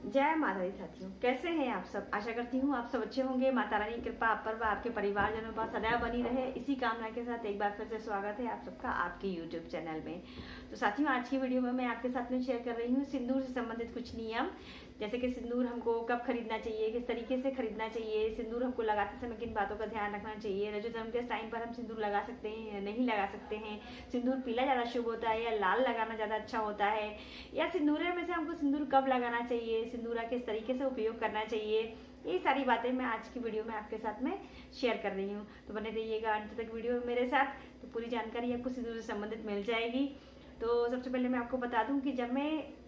जय माता दी साथियों, कैसे हैं आप सब। आशा करती हूँ आप सब अच्छे होंगे। माता रानी की कृपा आप पर व आपके परिवारजनों पर सदैव बनी रहे, इसी कामना के साथ एक बार फिर से स्वागत है आप सबका आपके YouTube चैनल में। तो साथियों, आज की वीडियो में मैं आपके साथ में शेयर कर रही हूँ सिंदूर से संबंधित कुछ नियम, जैसे कि सिंदूर हमको कब खरीदना चाहिए, किस तरीके से खरीदना चाहिए, सिंदूर हमको लगाते समय किन बातों का ध्यान रखना चाहिए, रजो धर्म के टाइम पर हम सिंदूर लगा सकते हैं या नहीं लगा सकते हैं, सिंदूर पीला ज़्यादा शुभ होता है या लाल लगाना ज़्यादा अच्छा होता है, या सिंदूर में से हमको सिंदूर कब लगाना चाहिए, सिंदूरा किस तरीके से उपयोग करना चाहिए, ये सारी बातें मैं आज की वीडियो में आपके साथ में शेयर कर रही हूँ। तो बने रहिएगा अंत तक वीडियो में मेरे साथ, तो पूरी जानकारी आपको सिंदूर से संबंधित मिल जाएगी। तो सबसे पहले मैं आपको बता दूं कि जब मैं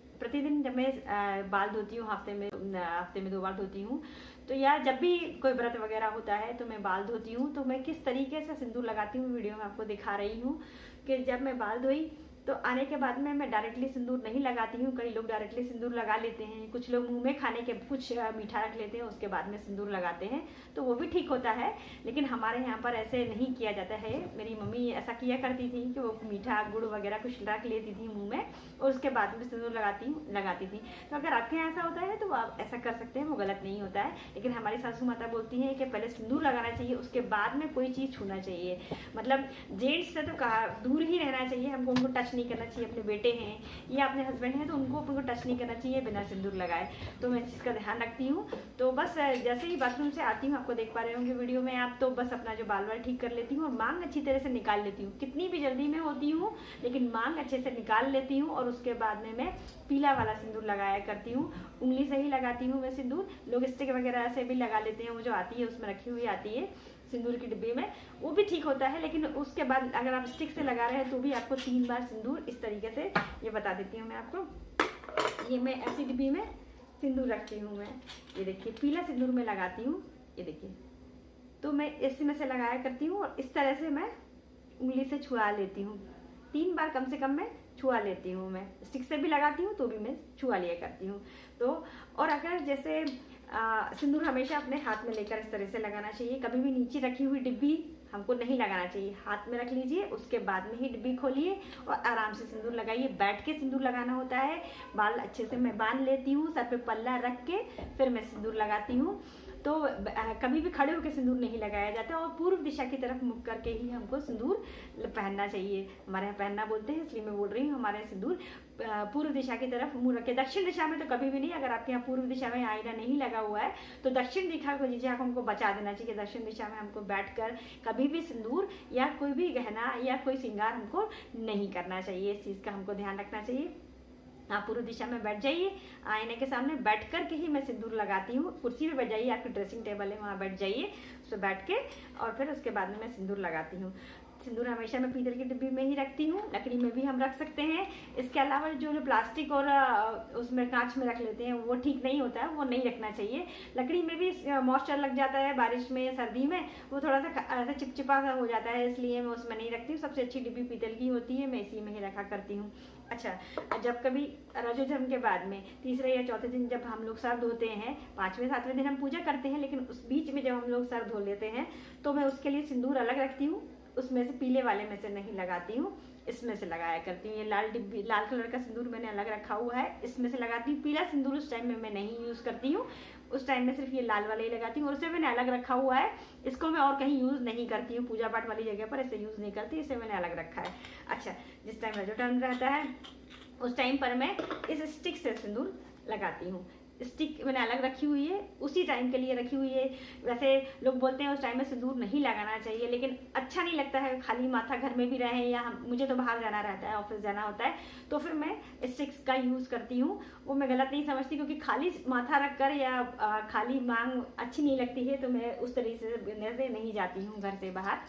बाल धोती हूँ, हफ्ते में 2 बार धोती हूँ, तो या जब भी कोई व्रत वगैरह होता है तो मैं बाल धोती हूँ, तो मैं किस तरीके से सिंदूर लगाती हूँ वीडियो में आपको दिखा रही हूँ। कि जब मैं बाल धोई तो आने के बाद में मैं डायरेक्टली सिंदूर नहीं लगाती हूँ। कई लोग डायरेक्टली सिंदूर लगा लेते हैं, कुछ लोग मुंह में खाने के कुछ मीठा रख लेते हैं, उसके बाद में सिंदूर लगाते हैं, तो वो भी ठीक होता है। लेकिन हमारे यहाँ पर ऐसे नहीं किया जाता है। मेरी मम्मी ऐसा किया करती थी कि वो मीठा गुड़ वगैरह कुछ रख लेती थी मुँह में और उसके बाद में सिंदूर लगाती थी। तो अगर आपके यहाँ ऐसा होता है तो आप ऐसा कर सकते हैं, वो गलत नहीं होता है। लेकिन हमारी सासू माता बोलती हैं कि पहले सिंदूर लगाना चाहिए, उसके बाद में कोई चीज़ छूना चाहिए। मतलब जेंट्स से तो कहा दूर ही रहना चाहिए, हमको उनको टच नहीं करना चाहिए। अपने बेटे हैं या अपने हस्बैंड हैं तो उनको टच नहीं करना चाहिए बिना सिंदूर लगाए। तो मैं इस चीज़ का ध्यान रखती हूँ। तो बस जैसे ही बाथरूम से आती हूँ, आपको देख पा रहे होंगे वीडियो में आप, तो बस अपना जो बाल ठीक कर लेती हूँ और मांग अच्छी तरह से निकाल लेती हूँ। कितनी भी जल्दी में होती हूँ लेकिन मांग अच्छे से निकाल लेती हूँ और उसके बाद में मैं पीला वाला सिंदूर लगाया करती हूँ। उंगली से ही लगाती हूँ मैं सिंदूर। लोग स्टिक वगैरह से भी लगा लेते हैं, वो जो आती है उसमें रखी हुई आती है सिंदूर की डिब्बी में, वो भी ठीक होता है। लेकिन उसके बाद अगर आप स्टिक से लगा रहे हैं तो भी आपको 3 बार सिंदूर इस तरीके से, ये बता देती हूँ मैं आपको। ये मैं ऐसी डिब्बी में सिंदूर रखती हूँ मैं, ये देखिए पीला सिंदूर में लगाती हूँ, ये देखिए। तो मैं इसी में से लगाया करती हूँ और इस तरह से मैं उंगली से छुआ लेती हूँ। 3 बार कम से कम मैं छुआ लेती हूँ। मैं स्टिक से भी लगाती हूँ तो भी मैं छुआ लिया करती हूँ। तो और अगर जैसे सिंदूर हमेशा अपने हाथ में लेकर इस तरह से लगाना चाहिए। कभी भी नीचे रखी हुई डिब्बी हमको नहीं लगाना चाहिए, हाथ में रख लीजिए, उसके बाद में ही डिब्बी खोलिए और आराम से सिंदूर लगाइए। बैठ के सिंदूर लगाना होता है। बाल अच्छे से मैं बांध लेती हूँ, सर पे पल्ला रख के फिर मैं सिंदूर लगाती हूँ। तो कभी भी खड़े होकर सिंदूर नहीं लगाया जाता और पूर्व दिशा की तरफ मुख करके ही हमको सिंदूर पहनना चाहिए। हमारे यहाँ पहनना बोलते हैं, इसलिए मैं बोल रही हूँ। हमारे यहाँ सिंदूर पूर्व दिशा की तरफ मुंह रखे, दक्षिण दिशा में तो कभी भी नहीं। अगर आपके यहाँ पूर्व दिशा में आईना नहीं लगा हुआ है तो दक्षिण दिशा को हमको बचा देना चाहिए। दक्षिण दिशा में हमको बैठकर कभी भी सिंदूर या कोई भी गहना या कोई श्रृंगार हमको नहीं करना चाहिए। इस चीज़ का हमको ध्यान रखना चाहिए। आप पूर्व दिशा में बैठ जाइए, आईने के सामने बैठ कर के ही मैं सिंदूर लगाती हूँ। कुर्सी पे बैठ जाइए, आपकी ड्रेसिंग टेबल है वहाँ बैठ जाइए, उस पर बैठ के और फिर उसके बाद में मैं सिंदूर लगाती हूँ। सिंदूर हमेशा मैं पीतल की डिब्बी में ही रखती हूँ, लकड़ी में भी हम रख सकते हैं। इसके अलावा जो प्लास्टिक और उसमें कांच में रख लेते हैं वो ठीक नहीं होता है, वो नहीं रखना चाहिए। लकड़ी में भी मॉइस्चर लग जाता है बारिश में सर्दी में, वो थोड़ा सा ऐसा चिपचिपा सा हो जाता है, इसलिए मैं उसमें नहीं रखती हूँ। सबसे अच्छी डिब्बी पीतल की होती है, मैं इसी में ही रखा करती हूँ। अच्छा, जब कभी रजो धर्म के बाद में तीसरे या चौथे दिन जब हम लोग सर धोते हैं, 5वें 7वें दिन हम पूजा करते हैं, लेकिन उस बीच में जब हम लोग सर धो लेते हैं तो मैं उसके लिए सिंदूर अलग रखती हूँ। उसमें से पीले वाले में से नहीं लगाती हूँ, इसमें से लगाया करती हूँ। ये लाल कलर का सिंदूर मैंने अलग रखा हुआ है, इसमें से लगाती हूँ। पीला सिंदूर उस टाइम में मैं नहीं यूज़ करती हूँ, उस टाइम में सिर्फ ये लाल वाला ही लगाती हूँ और उसे मैंने अलग रखा हुआ है। इसको मैं और कहीं यूज़ नहीं करती हूँ, पूजा पाठ वाली जगह पर इसे यूज़ नहीं करती, इसे मैंने अलग रखा है। अच्छा, जिस टाइम रजो टाइम रहता है उस टाइम पर मैं इस स्टिक से सिंदूर लगाती हूँ। स्टिक मैंने अलग रखी हुई है, उसी टाइम के लिए रखी हुई है। वैसे लोग बोलते हैं उस टाइम में सिंदूर नहीं लगाना चाहिए, लेकिन अच्छा नहीं लगता है खाली माथा, घर में भी रहे या मुझे तो बाहर जाना रहता है, ऑफिस जाना होता है, तो फिर मैं स्टिक्स का यूज़ करती हूँ। वो मैं गलत नहीं समझती, क्योंकि खाली माथा रख कर या खाली मांग अच्छी नहीं लगती है, तो मैं उस तरीके से नहीं जाती हूँ घर से बाहर।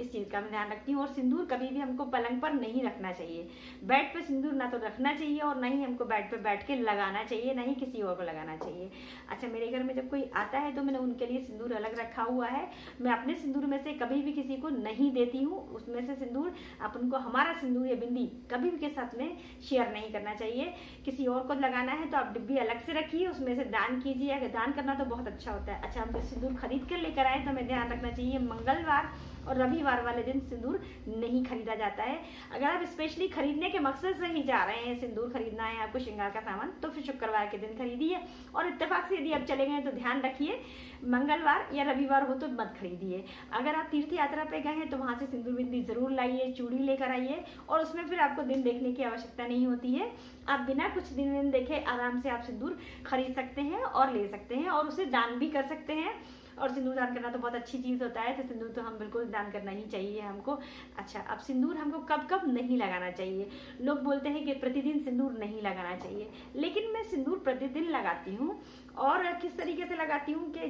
इस चीज़ का मैं ध्यान रखती हूँ। और सिंदूर कभी भी हमको पलंग पर नहीं रखना चाहिए। बेड पे सिंदूर ना तो रखना चाहिए और ना ही हमको बेड पे बैठ के लगाना चाहिए, ना ही किसी और को लगाना चाहिए। अच्छा, मेरे घर में जब कोई आता है तो मैंने उनके लिए सिंदूर अलग रखा हुआ है। मैं अपने सिंदूर में से कभी भी किसी को नहीं देती हूँ। उसमें से सिंदूर अपन को, हमारा सिंदूर या बिंदी कभी भी के साथ में शेयर नहीं करना चाहिए। किसी और को लगाना है तो आप डिब्बी अलग से रखिए, उसमें से दान कीजिए। अगर दान करना तो बहुत अच्छा होता है। अच्छा, हम सिंदूर खरीद कर लेकर आए तो हमें ध्यान रखना चाहिए मंगलवार और रविवार वाले दिन सिंदूर नहीं खरीदा जाता है। अगर आप स्पेशली खरीदने के मकसद से ही जा रहे हैं, सिंदूर खरीदना है आपको श्रृंगार का सामान, तो फिर शुक्रवार के दिन खरीदिए। और इत्तेफाक से यदि आप चले गए तो ध्यान रखिए मंगलवार या रविवार हो तो मत खरीदिए। अगर आप तीर्थ यात्रा पे गए हैं तो वहां से सिंदूर बिंदी जरूर लाइए, चूड़ी लेकर आइए, और उसमें फिर आपको दिन देखने की आवश्यकता नहीं होती है। आप बिना कुछ दिन देखे आराम से आप सिंदूर खरीद सकते हैं और ले सकते हैं, और उसे दान भी कर सकते हैं। और सिंदूर दान करना तो बहुत अच्छी चीज़ होता है, तो सिंदूर तो हम बिल्कुल दान करना ही चाहिए हमको। अच्छा, अब सिंदूर हमको कब कब नहीं लगाना चाहिए। लोग बोलते हैं कि प्रतिदिन सिंदूर नहीं लगाना चाहिए, लेकिन मैं सिंदूर प्रतिदिन लगाती हूँ। और किस तरीके से लगाती हूँ कि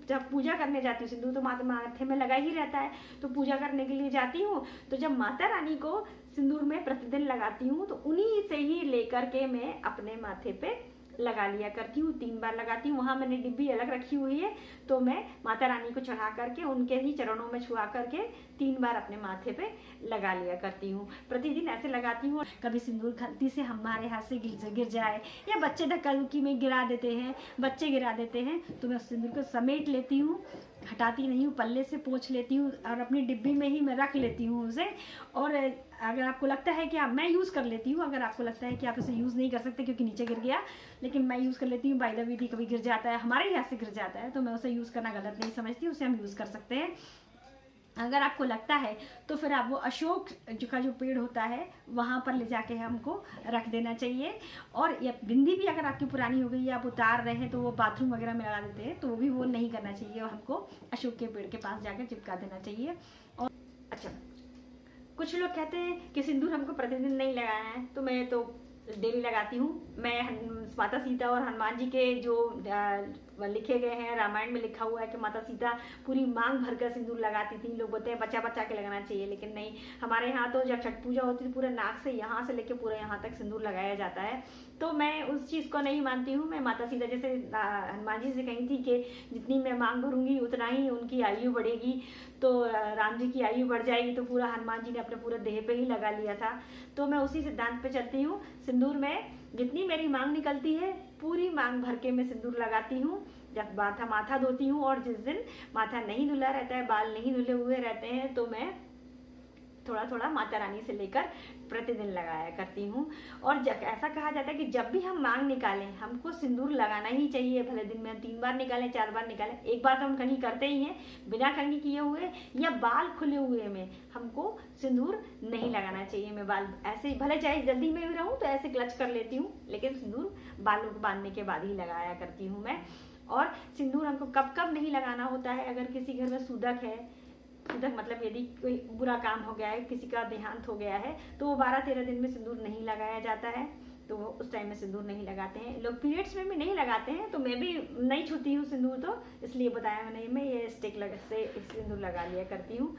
जब पूजा करने जाती हूँ, सिंदूर तो माथे में लगा ही रहता है, तो पूजा करने के लिए जाती हूँ, तो जब माता रानी को सिंदूर में प्रतिदिन लगाती हूँ तो उन्हीं से ही लेकर के मैं अपने माथे पे लगा लिया करती हूँ। 3 बार लगाती हूँ। वहाँ मैंने डिब्बी अलग रखी हुई है, तो मैं माता रानी को चढ़ा करके उनके ही चरणों में छुआ करके 3 बार अपने माथे पे लगा लिया करती हूँ। प्रतिदिन ऐसे लगाती हूँ। कभी सिंदूर गलती से हमारे हाथ से गिर जाए, या बच्चे धक्का धुक्की में गिरा देते हैं, बच्चे गिरा देते हैं, तो मैं सिंदूर को समेट लेती हूँ, हटाती नहीं हूँ, पल्ले से पोंछ लेती हूँ और अपनी डिब्बी में ही मैं रख लेती हूँ उसे। और अगर आपको लगता है कि मैं यूज़ कर लेती हूँ, अगर आपको लगता है कि आप इसे यूज़ नहीं कर सकते क्योंकि नीचे गिर गया, लेकिन मैं यूज़ कर लेती हूँ। बाय द वे कभी गिर जाता है, हमारे हाथ से गिर जाता है, तो मैं उसे यूज़ करना गलत नहीं समझती, उसे हम यूज़ कर सकते हैं। अगर आपको लगता है तो फिर आप वो अशोक का जो पेड़ होता है वहाँ पर ले जाके हमको रख देना चाहिए। और ये बिंदी भी अगर आपकी पुरानी हो गई है, आप उतार रहे हैं, तो वो बाथरूम वगैरह में लगा देते हैं, तो वो नहीं करना चाहिए, हमको अशोक के पेड़ के पास जाकर चिपका देना चाहिए। और अच्छा, कुछ लोग कहते हैं कि सिंदूर हमको प्रतिदिन नहीं लगाना है, तो मैं तो डेली लगाती हूँ। मैं माता सीता और हनुमान जी के जो लिखे गए हैं, रामायण में लिखा हुआ है कि माता सीता पूरी मांग भरकर सिंदूर लगाती थी। लोग बोलते हैं बचा बचा के लगाना चाहिए, लेकिन नहीं, हमारे यहाँ तो जब छठ पूजा होती थी पूरे नाक से यहाँ से लेके पूरे यहाँ तक सिंदूर लगाया जाता है। तो मैं उस चीज़ को नहीं मानती हूँ। मैं माता सीता जैसे हनुमान जी से कही थी कि जितनी मैं मांग भरूंगी उतना ही उनकी आयु बढ़ेगी, तो राम जी की आयु बढ़ जाएगी, तो पूरा हनुमान जी ने अपने पूरे देह पे ही लगा लिया था। तो मैं उसी सिद्धांत पे चलती हूँ। सिंदूर में जितनी मेरी मांग निकलती है पूरी मांग भर के मैं सिंदूर लगाती हूँ। जब माथा धोती हूँ, और जिस दिन माथा नहीं धुला रहता है, बाल नहीं धुले हुए रहते हैं, तो मैं थोड़ा थोड़ा माता रानी से लेकर प्रतिदिन लगाया करती हूँ। और ऐसा कहा जाता है कि जब भी हम मांग निकालें हमको सिंदूर लगाना ही चाहिए, भले दिन में 3 बार निकालें, 4 बार निकालें। एक बार तो हम कंघी करते ही हैं, बिना कंघी किए हुए या बाल खुले हुए में हमको सिंदूर नहीं लगाना चाहिए। मैं बाल ऐसे भले चाहे जल्दी में भी रहूँ तो ऐसे क्लच कर लेती हूँ, लेकिन सिंदूर बालों को बांधने के बाद ही लगाया करती हूँ मैं। और सिंदूर हमको कब कब नहीं लगाना होता है, अगर किसी घर में सूदक है, सूदक मतलब यदि कोई बुरा काम हो गया है, किसी का देहांत हो गया है, तो वो 12-13 दिन में सिंदूर नहीं लगाया जाता है, तो वो उस टाइम में सिंदूर नहीं लगाते हैं। लोग पीरियड्स में भी नहीं लगाते हैं, तो मैं भी नहीं छूती हूँ सिंदूर, तो इसलिए बताया मैंने, मैं ये स्टिक से सिंदूर लगा लिया करती हूँ।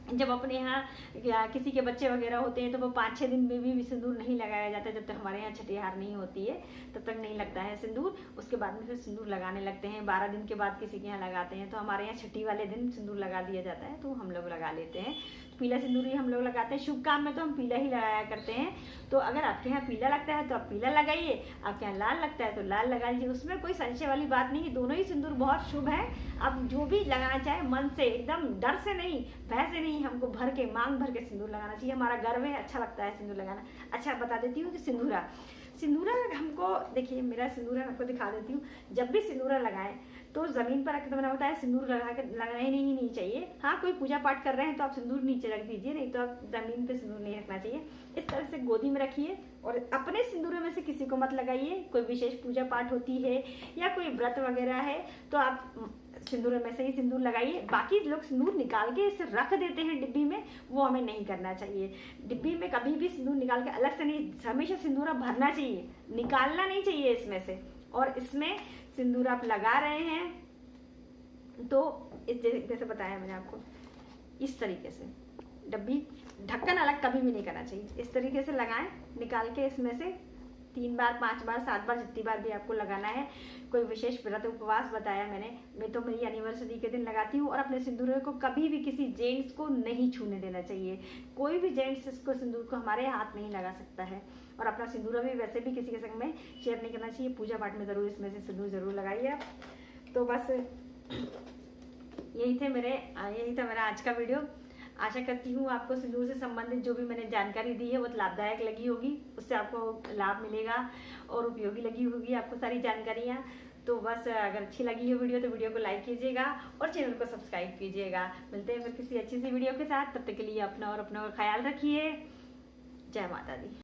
जब अपने यहाँ किसी के बच्चे वगैरह होते हैं तो वो 5-6 दिन में भी सिंदूर नहीं लगाया जाता। जब तक हमारे यहाँ छठिहार नहीं होती है तब तक नहीं लगता है सिंदूर। उसके बाद में फिर सिंदूर लगाने लगते हैं, 12 दिन के बाद किसी के यहाँ लगाते हैं। तो हमारे यहाँ छठी वाले दिन सिंदूर लगा दिया जाता है, तो हम लोग लगा लेते हैं। पीला सिंदूर ही हम लोग लगाते हैं, शुभ काम में तो हम पीला ही लगाया करते हैं। तो अगर आपके यहाँ पीला लगता है तो आप पीला लगाइए, आपके यहाँ लाल लगता है तो लाल लगा लीजिए, उसमें कोई संशय वाली बात नहीं है। दोनों ही सिंदूर बहुत शुभ है। आप जो भी लगाना चाहे मन से, एकदम डर से नहीं, भय से नहीं, हमको भर के मांग भर के सिंदूर लगाना चाहिए। हमारा गर्व है, अच्छा लगता है सिंदूर लगाना। अच्छा, बता देती हूँ कि सिंदूरा हमको, देखिए मेरा सिंदूरा आपको दिखा देती हूँ। जब भी सिंदूरा लगाएं तो जमीन पर रख, तो मैंने बताया सिंदूर लगाना ही नहीं चाहिए। हाँ, कोई पूजा पाठ कर रहे हैं तो आप सिंदूर नीचे रख दीजिए, नहीं तो आप जमीन पे सिंदूर नहीं रखना चाहिए। इस तरह से गोदी में रखिए और अपने सिंदूरों में से किसी को मत लगाइए। कोई विशेष पूजा पाठ होती है या कोई व्रत वगैरह है तो आप सिंदूर में से ही सिंदूर लगाइए। बाकी लोग सिंदूर निकाल के इसे रख देते हैं डिब्बी में, वो हमें नहीं करना चाहिए। डिब्बी में कभी भी सिंदूर निकाल के अलग से नहीं, हमेशा सिंदूर भरना चाहिए, निकालना नहीं चाहिए इसमें से। और इसमें सिंदूर आप लगा रहे हैं तो जैसे बताया मैंने आपको, इस तरीके से डब्बी ढक्कन अलग कभी भी नहीं करना चाहिए। इस तरीके से लगाएं, निकाल के इसमें से 3 बार, 5 बार, 7 बार, जितनी बार भी आपको लगाना है। कोई विशेष व्रत उपवास बताया मैंने, मैं तो मेरी एनिवर्सरी के दिन लगाती हूँ। और अपने सिंदूर को कभी भी किसी जेंट्स को नहीं छूने देना चाहिए। कोई भी जेंट्स इसको सिंदूर को हमारे हाथ नहीं लगा सकता है। और अपना सिंदूर भी वैसे भी किसी के संग में शेयर नहीं करना चाहिए। पूजा पाठ में ज़रूर इसमें से सिंदूर ज़रूर लगाइए आप। तो बस यही था मेरा आज का वीडियो। आशा करती हूँ आपको सिंदूर से संबंधित जो भी मैंने जानकारी दी है वो लाभदायक लगी होगी, उससे आपको लाभ मिलेगा और उपयोगी लगी होगी आपको सारी जानकारियाँ। तो बस अगर अच्छी लगी है वीडियो तो वीडियो को लाइक कीजिएगा और चैनल को सब्सक्राइब कीजिएगा। मिलते हैं फिर किसी अच्छी सी वीडियो के साथ, तब तक के लिए अपना और अपना ख्याल रखिए। जय माता दी।